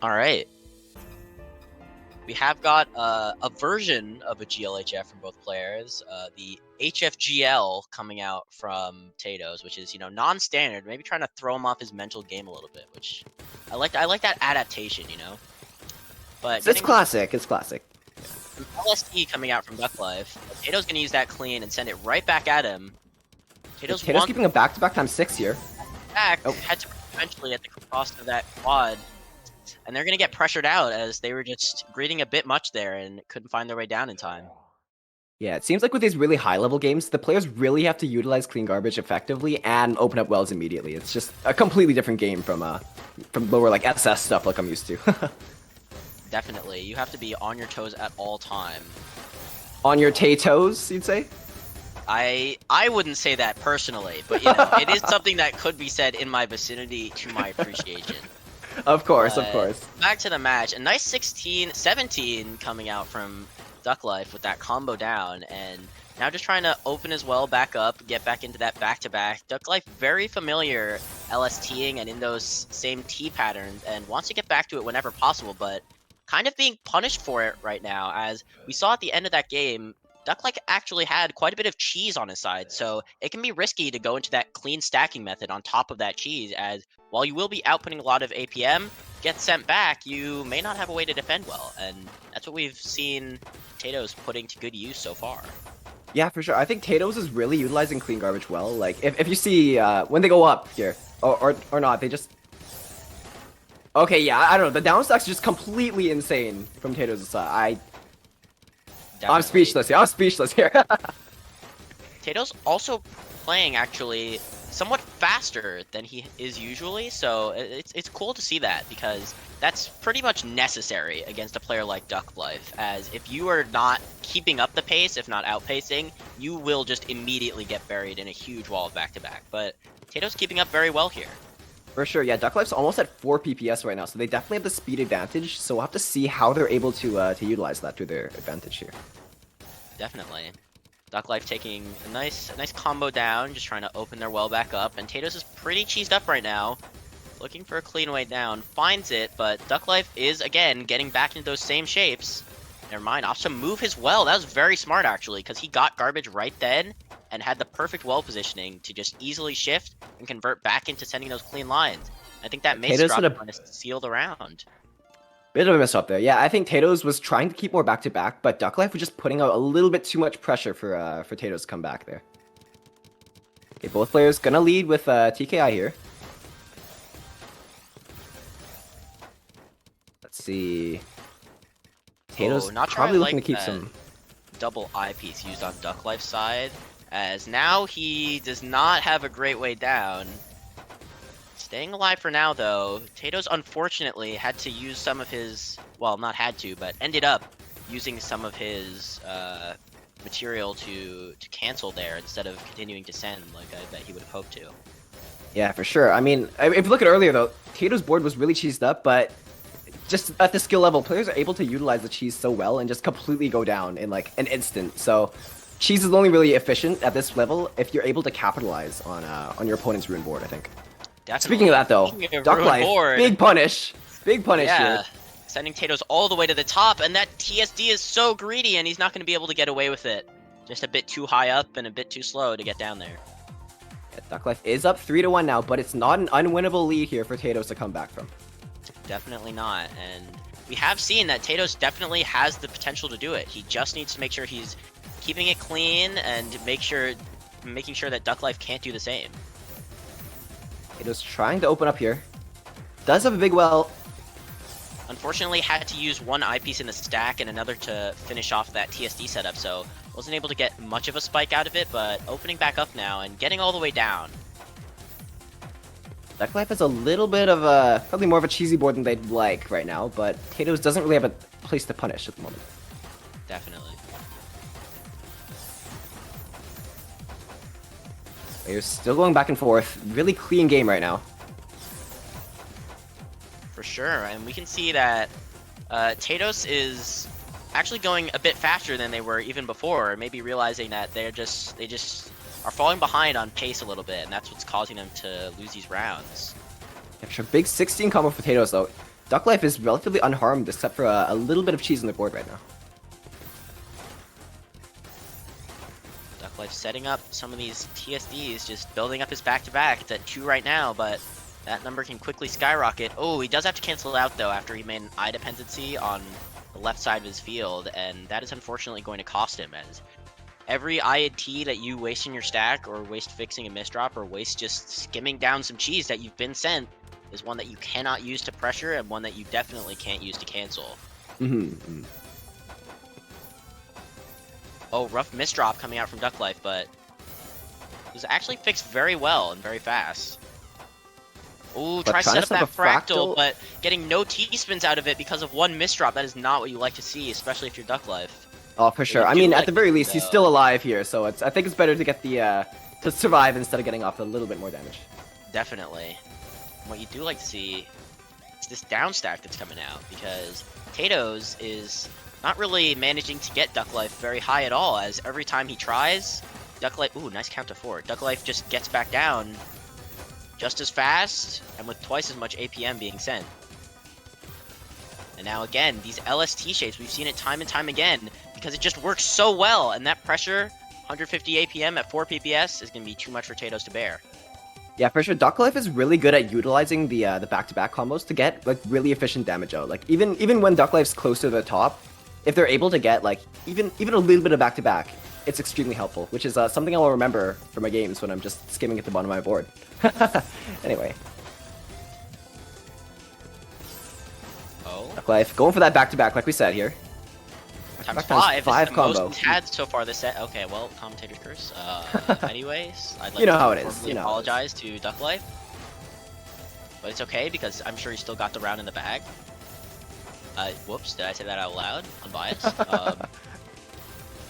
All right. We have got a version of a GLHF from both players. The HFGL coming out from Tatoes, which is non-standard. Maybe trying to throw him off his mental game a little bit, which I like. I like that adaptation, But It's classic. It's classic. LST coming out from DuckLife. Tatoes gonna use that clean and send it right back at him. Tatoes keeping a back-to-back times 6 here. Back had to eventually at the cost of that quad. And they're going to get pressured out as they were just greeting a bit much there and couldn't find their way down in time. Yeah, it seems like with these really high-level games, the players really have to utilize clean garbage effectively and open up wells immediately. It's just a completely different game from lower like SS stuff like I'm used to. Definitely. You have to be on your toes at all time. On your Tatoes, you'd say? I wouldn't say that personally, but it is something that could be said in my vicinity to my appreciation. Of course, of course. Back to the match. A nice 16-17 coming out from DuckLife with that combo down, and now just trying to open his well back up, get back into that back-to-back. DuckLife very familiar LSTing and in those same T patterns, and wants to get back to it whenever possible, but kind of being punished for it right now, as we saw at the end of that game. DuckLife actually had quite a bit of cheese on his side, so it can be risky to go into that clean stacking method on top of that cheese, as while you will be outputting a lot of APM, get sent back, you may not have a way to defend well, and that's what we've seen Tatoes putting to good use so far. Yeah, for sure. I think Tatoes is really utilizing clean garbage well. Like, if you see when they go up here, or not, they just... Okay, yeah, I don't know. The down stack's just completely insane from Tatoes' side. I'm speechless here. I'm speechless here. Tatoes also playing actually somewhat faster than he is usually, so it's cool to see that, because that's pretty much necessary against a player like DuckLife, as if you are not keeping up the pace, if not outpacing, you will just immediately get buried in a huge wall of back-to-back. But Tatoes keeping up very well here. For sure, yeah, DuckLife's almost at 4 PPS right now, so they definitely have the speed advantage, so we'll have to see how they're able to utilize that to their advantage here. Definitely. DuckLife taking a nice combo down, just trying to open their well back up, and Tatoes is pretty cheesed up right now, looking for a clean way down, finds it, but DuckLife is, again, getting back into those same shapes. Never mind, opts to move his well. That was very smart, actually, because he got garbage right then, and had the perfect well positioning to just easily shift and convert back into sending those clean lines. I think that may drop on his sealed around. Bit of a mess up there. Yeah, I think Tatoes was trying to keep more back-to-back, but DuckLife was just putting out a little bit too much pressure for Tatoes to come back there. Okay, both players gonna lead with TKI here. Let's see. Tatoes probably looking to keep some double eyepiece used on DuckLife's side, as now he does not have a great way down. Staying alive for now, though. Tatoes unfortunately had to use some of his, well, not had to, but ended up using some of his material to cancel there instead of continuing to send like I bet he would have hoped to. Yeah, for sure. I mean, if you look at earlier though, Tatoes' board was really cheesed up, but just at the skill level, players are able to utilize the cheese so well and just completely go down in like an instant. So cheese is only really efficient at this level if you're able to capitalize on your opponent's rune board, I think. Definitely. Speaking of that though, DuckLife, big punish here. Sending Tatoes all the way to the top, and that TSD is so greedy, and he's not going to be able to get away with it. Just a bit too high up and a bit too slow to get down there. Yeah, DuckLife is up 3-1 now, but it's not an unwinnable lead here for Tatoes to come back from. Definitely not, and we have seen that Tatoes definitely has the potential to do it. He just needs to make sure he's keeping it clean and making sure that DuckLife can't do the same. Tatoes trying to open up here. Does have a big well. Unfortunately, had to use one eyepiece in the stack and another to finish off that TSD setup, so wasn't able to get much of a spike out of it, but opening back up now and getting all the way down. DuckLife has a little bit of a, probably more of a cheesy board than they'd like right now, but Tatoes doesn't really have a place to punish at the moment. Definitely. They're still going back and forth. Really clean game right now. For sure, and we can see that Tatoes is actually going a bit faster than they were even before, maybe realizing that they just are falling behind on pace a little bit, and that's what's causing them to lose these rounds. Yeah, sure. Big 16 combo for Tatoes though. DuckLife is relatively unharmed except for a little bit of cheese on the board right now. DuckLife setting up some of these TSDs, just building up his back-to-back. It's at 2 right now, but that number can quickly skyrocket. Oh, he does have to cancel it out, though, after he made an eye dependency on the left side of his field, and that is unfortunately going to cost him, as every IAT that you waste in your stack, or waste fixing a misdrop, or waste just skimming down some cheese that you've been sent, is one that you cannot use to pressure, and one that you definitely can't use to cancel. Oh, rough misdrop coming out from DuckLife, but it was actually fixed very well and very fast. Ooh, try to set up that fractal, but getting no T-spins out of it because of one misdrop. That is not what you like to see, especially if you're DuckLife. Oh, for sure. I mean, at the very least, he's still alive here, so I think it's better to get the to survive instead of getting off a little bit more damage. Definitely. What you do like to see is this down stack that's coming out, because Tatoes is not really managing to get DuckLife very high at all, as every time he tries, DuckLife, ooh, nice count to 4. DuckLife just gets back down just as fast, and with twice as much APM being sent. And now again, these LST shapes, we've seen it time and time again, because it just works so well, and that pressure, 150 APM at 4 PPS, is going to be too much for Tatoes to bear. Yeah, for sure. DuckLife is really good at utilizing the back-to-back combos to get like really efficient damage out. Like even when DuckLife's close to the top, if they're able to get like even a little bit of back-to-back, it's extremely helpful. Which is something I'll remember for my games when I'm just skimming at the bottom of my board. Anyway. Oh. DuckLife going for that back-to-back, like we said here. Times 5 is the combo. most had so far this set. Okay, well, commentator's curse. Anyways, I'd like you know to how it is. formally You know apologize to DuckLife. But it's okay, because I'm sure he still got the round in the bag. Whoops, did I say that out loud? Unbiased.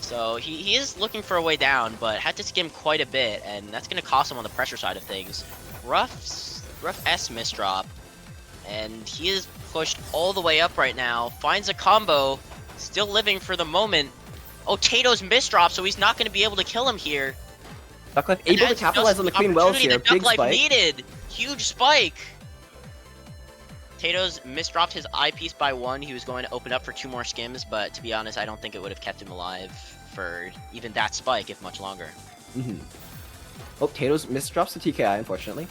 So he is looking for a way down, but had to skim quite a bit, and that's going to cost him on the pressure side of things. Rough S misdrop, and he is pushed all the way up right now. Finds a combo. Still living for the moment. Oh, Tatoes misdrop, so he's not going to be able to kill him here. DuckLife able to capitalize on the clean wells here. Big DuckLife spike. needed. Huge spike. Tatoes misdropped his eyepiece by 1. He was going to open up for 2 more skims, but to be honest, I don't think it would have kept him alive for even that spike, if much longer. Oh, Tatoes misdrops the TKI, unfortunately.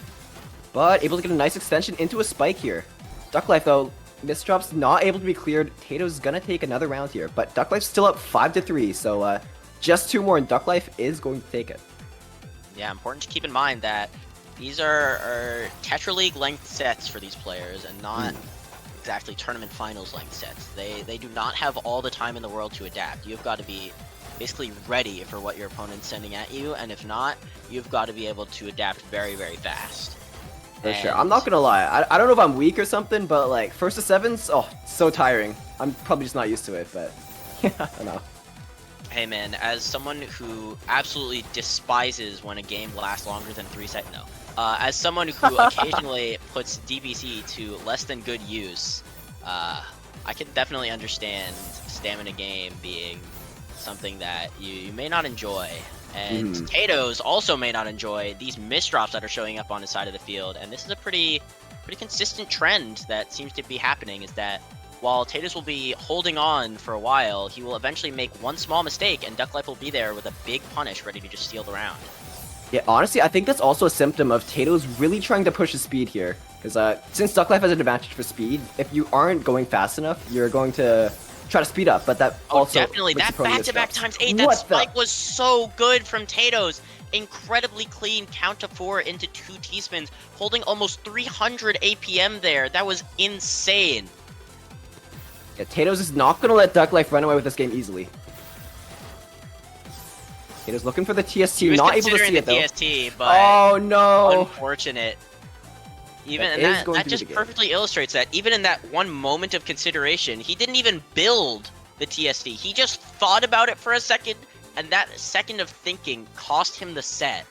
But able to get a nice extension into a spike here. DuckLife, though, misdrops not able to be cleared. Tatoes gonna take another round here, but DuckLife's still up 5-3, so just 2 more and DuckLife is going to take it. Yeah, important to keep in mind that these are Tetra League length sets for these players, and not exactly tournament finals length sets. They do not have all the time in the world to adapt. You've got to be basically ready for what your opponent's sending at you, and if not, you've got to be able to adapt very, very fast. For sure. I'm not gonna lie. I don't know if I'm weak or something, but like first to 7s, oh, so tiring. I'm probably just not used to it, but yeah, I don't know. Hey man, as someone who absolutely despises when a game lasts longer than 3 seconds, no. As someone who occasionally puts DBC to less than good use, I can definitely understand stamina game being something that you may not enjoy. And Tatoes also may not enjoy these misdrops that are showing up on his side of the field. And this is a pretty consistent trend that seems to be happening, is that while Tatoes will be holding on for a while, he will eventually make one small mistake, and DuckLife will be there with a big punish ready to just steal the round. Yeah, honestly, I think that's also a symptom of Tatoes really trying to push his speed here. Because since DuckLife has an advantage for speed, if you aren't going fast enough, you're going to try to speed up, but that also definitely that back-to-back times 8. That spike was so good from Tatoes. Incredibly clean count to 4 into 2 T-spins, holding almost 300 APM there. That was insane. Yeah, Tatoes is not going to let DuckLife run away with this game easily. Tatoes looking for the TST, not able to see it though. TST, but oh no! Unfortunate. That just perfectly illustrates that even in that one moment of consideration, he didn't even build the TSD. He just thought about it for a second, and that second of thinking cost him the set.